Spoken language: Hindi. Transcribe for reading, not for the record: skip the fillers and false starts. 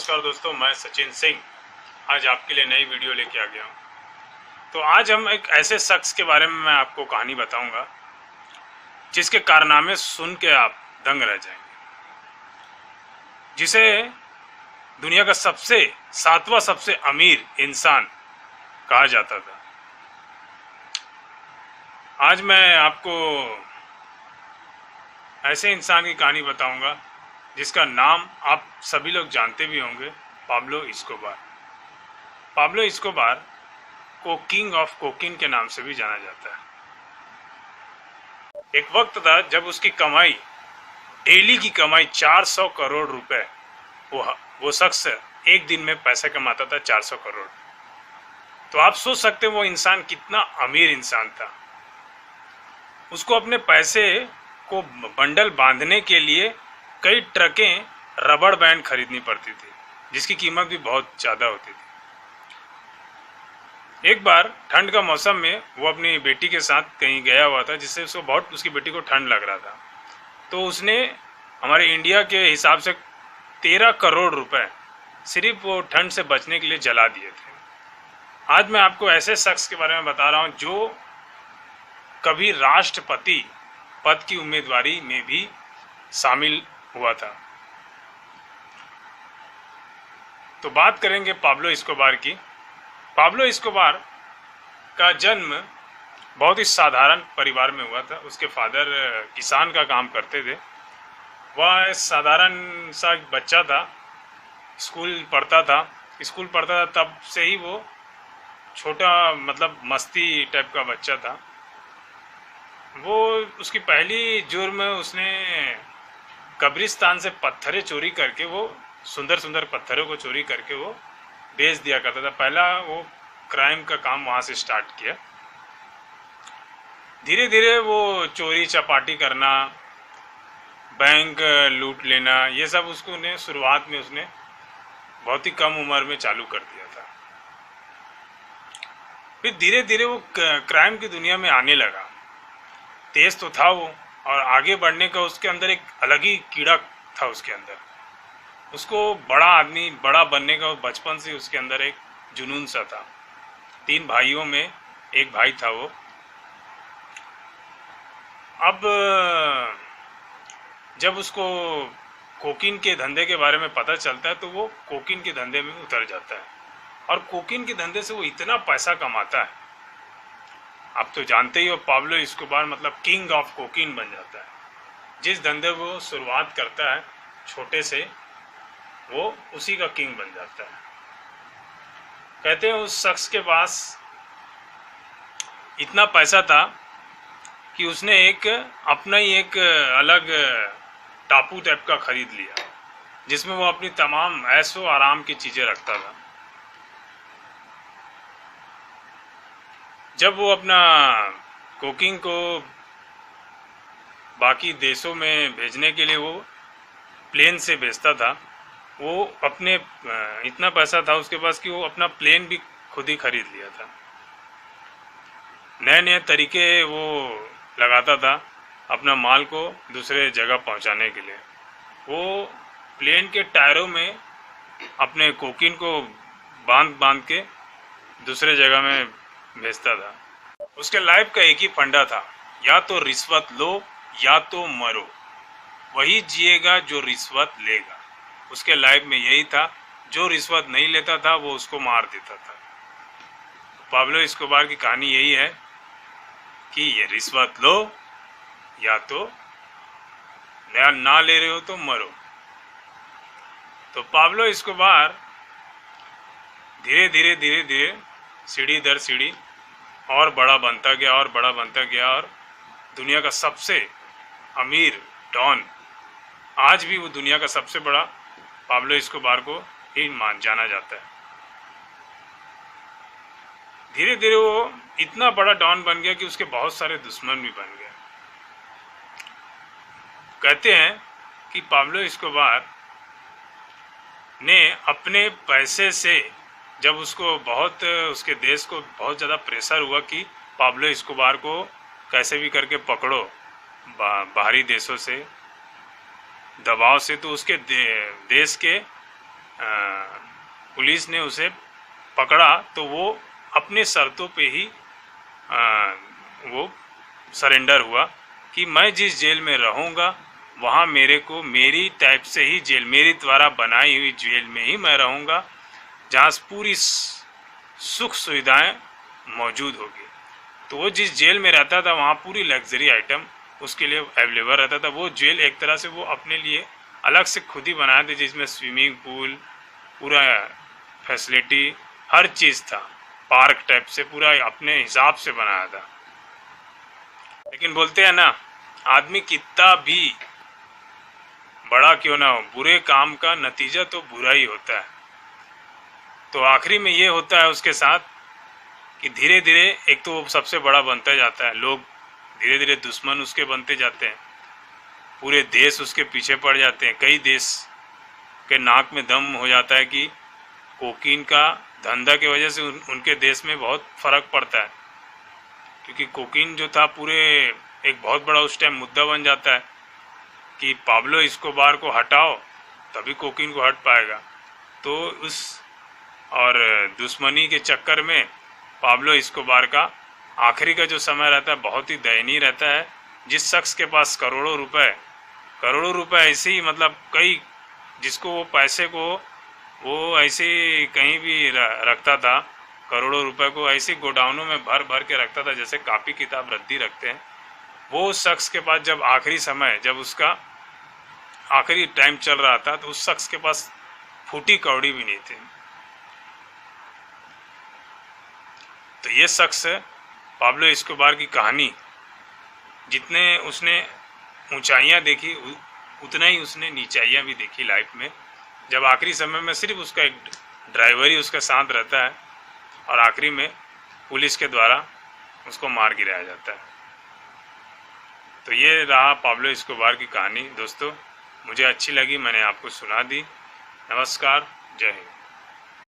नमस्कार दोस्तों, मैं सचिन सिंह आज आपके लिए नई वीडियो लेके आ गया हूँ। तो आज हम एक ऐसे शख्स के बारे में मैं आपको कहानी बताऊंगा जिसके कारनामे सुन के आप दंग रह जाएंगे, जिसे दुनिया का सातवां सबसे अमीर इंसान कहा जाता था। आज मैं आपको ऐसे इंसान की कहानी बताऊंगा जिसका नाम आप सभी लोग जानते भी होंगे, पाब्लो एस्कोबार। पाब्लो एस्कोबार को किंग ऑफ कोकीन के नाम से भी जाना जाता है। एक वक्त था जब उसकी कमाई, डेली की कमाई 400 करोड़ रुपए, वो शख्स एक दिन में पैसा कमाता था 400 करोड़। तो आप सोच सकते हैं वो इंसान कितना अमीर इंसान था। उसको अपने पैसे को बंडल बांधने के लिए कई ट्रकें रबड़ बैंड खरीदनी पड़ती थी, जिसकी कीमत भी बहुत ज़्यादा होती थी। एक बार ठंड का मौसम में वो अपनी बेटी के साथ कहीं गया हुआ था, जिससे उसकी बेटी को ठंड लग रहा था। तो उसने हमारे इंडिया के हिसाब से 13 करोड़ रुपए सिर्फ वो ठंड से बचने के लिए जला दिए थे। आज मैं आपको ऐसे शख्स के बारे में बता रहा हूँ जो कभी राष्ट्रपति पद की उम्मीदवारी में भी शामिल हुआ था। तो बात करेंगे पाब्लो एस्कोबार की। पाब्लो एस्कोबार का जन्म बहुत ही साधारण परिवार में हुआ था। उसके फादर किसान का काम करते थे। वह साधारण सा बच्चा था, स्कूल पढ़ता था। तब से ही वो छोटा मस्ती टाइप का बच्चा था। वो उसकी पहली जुर्म, उसने कब्रिस्तान से पत्थरें चोरी करके, वो सुंदर सुंदर पत्थरों को चोरी करके वो बेच दिया करता था। पहला वो क्राइम का काम वहाँ से स्टार्ट किया। धीरे धीरे वो चोरी चपाटी करना, बैंक लूट लेना, ये सब उसको शुरुआत में उसने बहुत ही कम उम्र में चालू कर दिया था। फिर धीरे धीरे वो क्राइम की दुनिया में आने लगा। तेज तो था वो, और आगे बढ़ने का उसके अंदर एक अलग ही कीड़ा था उसके अंदर। उसको बड़ा बनने का बचपन से उसके अंदर एक जुनून सा था। 3 भाइयों में एक भाई था वो। अब जब उसको कोकीन के धंधे के बारे में पता चलता है तो वो कोकीन के धंधे में उतर जाता है, और कोकीन के धंधे से वो इतना पैसा कमाता है, आप तो जानते ही हो, Pablo Escobar king of cocaine बन जाता है। जिस धंधे वो शुरुआत करता है छोटे से, वो उसी का किंग बन जाता है। कहते हैं उस शख्स के पास इतना पैसा था कि उसने अपना ही एक अलग टापू टाइप का खरीद लिया, जिसमें वो अपनी तमाम ऐशो आराम की चीज़ें रखता था। जब वो अपना कोकीन को बाकी देशों में भेजने के लिए वो प्लेन से भेजता था, वो अपने इतना पैसा था उसके पास कि वो अपना प्लेन भी खुद ही खरीद लिया था। नए नए तरीके वो लगाता था अपना माल को दूसरे जगह पहुंचाने के लिए। वो प्लेन के टायरों में अपने कोकीन को बांध के दूसरे जगह में भेजता था। उसके लाइफ का एक ही फंडा था, या तो रिश्वत लो या तो मरो। वही जिएगा जो रिश्वत लेगा। उसके लाइफ में यही था, जो रिश्वत नहीं लेता था वो उसको मार देता था। पाब्लो एस्कोबार की कहानी यही है कि ये रिश्वत लो या तो ना ले रहे हो तो मरो। तो पाब्लो एस्कोबार धीरे धीरे सीढ़ी दर सीढ़ी और बड़ा बनता गया और दुनिया का सबसे अमीर डॉन, आज भी वो दुनिया का सबसे बड़ा पाब्लो एस्कोबार को ही जाना जाता है। धीरे धीरे वो इतना बड़ा डॉन बन गया कि उसके बहुत सारे दुश्मन भी बन गए। कहते हैं कि पाब्लो एस्कोबार ने अपने पैसे से, जब उसके देश को बहुत ज़्यादा प्रेशर हुआ कि पाब्लो एस्कोबार को कैसे भी करके पकड़ो बाहरी देशों से दबाव से, तो उसके देश के पुलिस ने उसे पकड़ा तो वो अपने शर्तों पे ही वो सरेंडर हुआ कि मैं जिस जेल में रहूँगा वहाँ मेरे को मेरी टाइप से ही जेल, मेरी द्वारा बनाई हुई जेल में ही मैं रहूँगा, जहाँ पूरी सुख सुविधाएं मौजूद होगी। तो वो जिस जेल में रहता था वहाँ पूरी लग्जरी आइटम उसके लिए अवेलेबल रहता था। वो जेल एक तरह से वो अपने लिए अलग से खुद ही बनाए थे, जिसमें स्विमिंग पूल, पूरा फैसिलिटी, हर चीज़ था, पार्क टाइप से पूरा अपने हिसाब से बनाया था। लेकिन बोलते हैं ना, आदमी कितना भी बड़ा क्यों ना हो, बुरे काम का नतीजा तो बुरा ही होता है। तो आखिरी में ये होता है उसके साथ कि धीरे धीरे एक तो वो सबसे बड़ा बनता जाता है, लोग धीरे धीरे दुश्मन उसके बनते जाते हैं, पूरे देश उसके पीछे पड़ जाते हैं। कई देश के नाक में दम हो जाता है कि कोकीन का धंधा की वजह से उनके देश में बहुत फ़र्क पड़ता है, क्योंकि कोकीन जो था पूरे एक बहुत बड़ा उस टाइम मुद्दा बन जाता है कि पाब्लो एस्कोबार को हटाओ तभी कोकीन को हट पाएगा। तो उस और दुश्मनी के चक्कर में पाब्लो एस्कोबार का आखिरी का जो समय रहता है बहुत ही दयनीय रहता है। जिस शख्स के पास करोड़ों रुपए ऐसे ही, मतलब कई, जिसको वो पैसे को वो ऐसे कहीं भी रखता था, करोड़ों रुपए को ऐसे गोडाउनों में भर भर के रखता था जैसे कापी किताब रद्दी रखते हैं। वो उस शख्स के पास जब आखिरी समय, जब उसका आखिरी टाइम चल रहा था, तो उस शख्स के पास फूटी कौड़ी भी नहीं थी। तो ये शख्स पाब्लो एस्कोबार की कहानी, जितने उसने ऊंचाइयां देखी उतना ही उसने नीचाइयां भी देखी लाइफ में। जब आखिरी समय में सिर्फ उसका एक ड्राइवर ही उसका साथ रहता है और आखिरी में पुलिस के द्वारा उसको मार गिराया जाता है। तो ये रहा पाब्लो एस्कोबार की कहानी। दोस्तों, मुझे अच्छी लगी, मैंने आपको सुना दी। नमस्कार, जय हिंद।